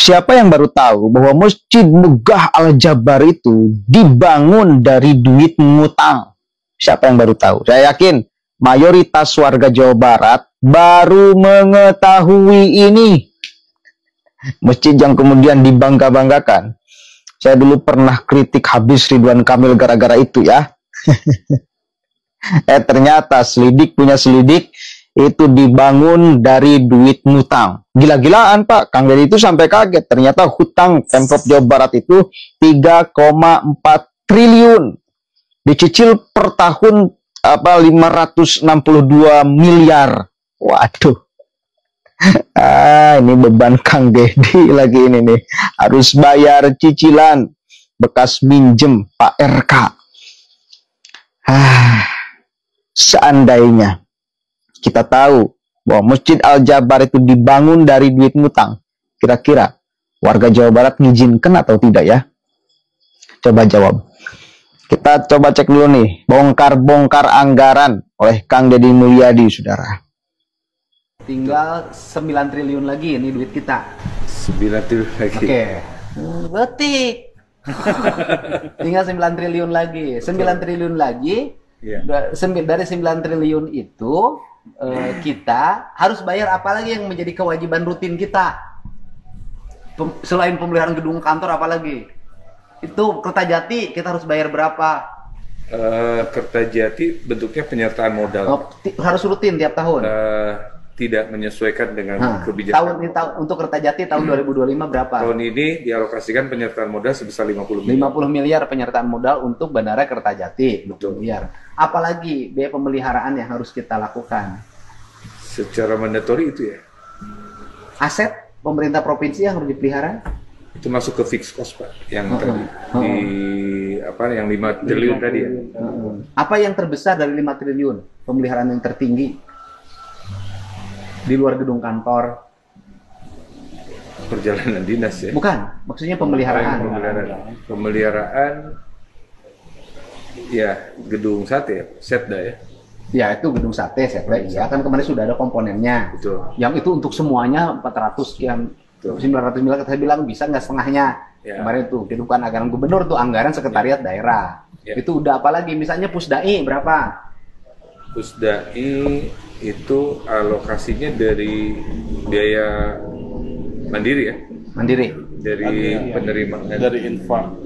Siapa yang baru tahu bahwa Masjid Megah Al-Jabar itu dibangun dari duit ngutang? Siapa yang baru tahu? Saya yakin mayoritas warga Jawa Barat baru mengetahui ini. Masjid yang kemudian dibangga-banggakan. Saya dulu pernah kritik habis Ridwan Kamil gara-gara itu ya. Ternyata selidik punya selidik, itu dibangun dari duit ngutang. Gila-gilaan Pak, Kang Deddy itu sampai kaget. Ternyata hutang Pemprov Jawa Barat itu 3,4 triliun. Dicicil per tahun 562 miliar. Waduh. Ini beban Kang Deddy lagi ini nih. Harus bayar cicilan bekas minjem Pak RK. Seandainya kita tahu bahwa Masjid Al-Jabar itu dibangun dari duit ngutang, kira-kira warga Jawa Barat ngizinkan atau tidak ya? Coba jawab. Kita coba cek dulu nih, bongkar-bongkar anggaran oleh Kang Deddy Mulyadi, saudara. Tinggal 9 triliun lagi ini duit kita. 9 triliun lagi. Oke. Betik. Tinggal 9 triliun lagi. 9 triliun lagi. Yeah. Dari 9 triliun itu kita harus bayar apa lagi yang menjadi kewajiban rutin kita? Selain pemeliharaan gedung kantor apa lagi? Itu Kertajati kita harus bayar berapa? Kertajati bentuknya penyertaan modal. Harus rutin tiap tahun. Tidak menyesuaikan dengan kebijakan. Untuk Kertajati tahun 2025 berapa? Tahun ini dialokasikan penyertaan modal sebesar 50 miliar. 50 miliar penyertaan modal untuk Bandara Kertajati. 50 miliar. Apalagi biaya pemeliharaan yang harus kita lakukan? Secara mandatori itu ya. Aset pemerintah provinsi yang harus dipelihara? Itu masuk ke fixed cost Pak. Yang tadi yang 5 triliun tadi ya. Apa yang terbesar dari 5 triliun? Pemeliharaan yang tertinggi di luar gedung kantor? Perjalanan dinas ya. Bukan, maksudnya pemeliharaan. Pemeliharaan ya gedung sate, Setda ya. Ya itu gedung sate, Setda. Ya kan kemarin sudah ada komponennya. Betul. Yang itu untuk semuanya 400 sekian, 900 miliar. Saya bilang bisa nggak setengahnya. Ya. Kemarin itu itu bukan anggaran gubernur, tuh anggaran sekretariat daerah. Ya. Itu udah apalagi misalnya Pusdai berapa? Pusdai itu alokasinya dari biaya mandiri ya. Mandiri. Dari penerima. Dari infak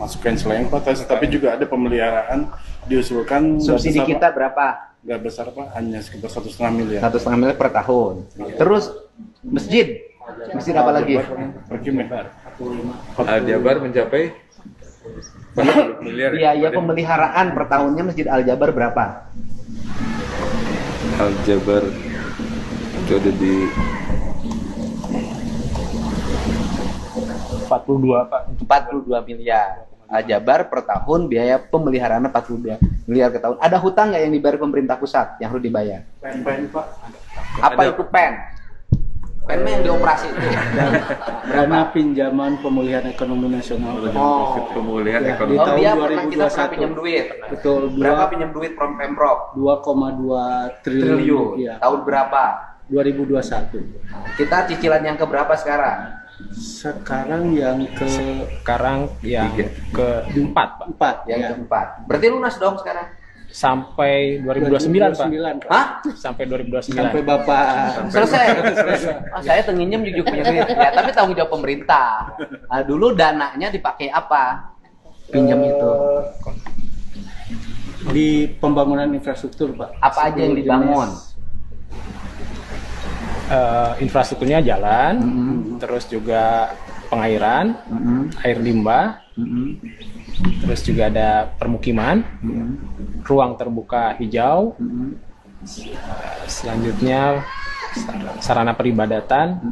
masukin selain Pak, tapi juga ada pemeliharaan diusulkan. Subsidi kita berapa? Nggak besar Pak, hanya sekitar 1,5 miliar. 1,5 miliar per tahun. Terus masjid apa lagi? Al-Jabar mencapai 40 miliar. Biaya pemeliharaan per tahunnya Masjid Al-Jabar berapa? Al-Jabar itu ada di 42 Pak. 42 miliar. Al-Jabar per tahun biaya pemeliharaannya 42 miliar ke tahun. Ada hutang nggak yang dibayar pemerintah pusat yang harus dibayar? PEN Pak. Apa itu PEN? PEN yang dioperasi itu. Dana pinjaman pemulihan ekonomi nasional. Pemulihan ekonomi. Di tahun 2021 kita pernah pinjam duit. Betul. Berapa pinjam duit Pemprov? 2,2 triliun. Ya. Tahun berapa? 2021. Kita cicilan yang keberapa sekarang? Sekarang yang keempat Pak. Yang keempat. Berarti lunas dong sekarang? Sampai 2029 Pak. Hah? Sampai 2029. Sampai Bapak selesai. Saya tenginjem jujur punya duit. Ya, tapi tanggung jawab pemerintah. Nah, dulu dananya dipakai apa? Pinjam itu. Di pembangunan infrastruktur Pak. Apa aja yang dibangun? Infrastrukturnya jalan, terus juga pengairan, air limbah, terus juga ada permukiman, ruang terbuka hijau, selanjutnya sarana peribadatan,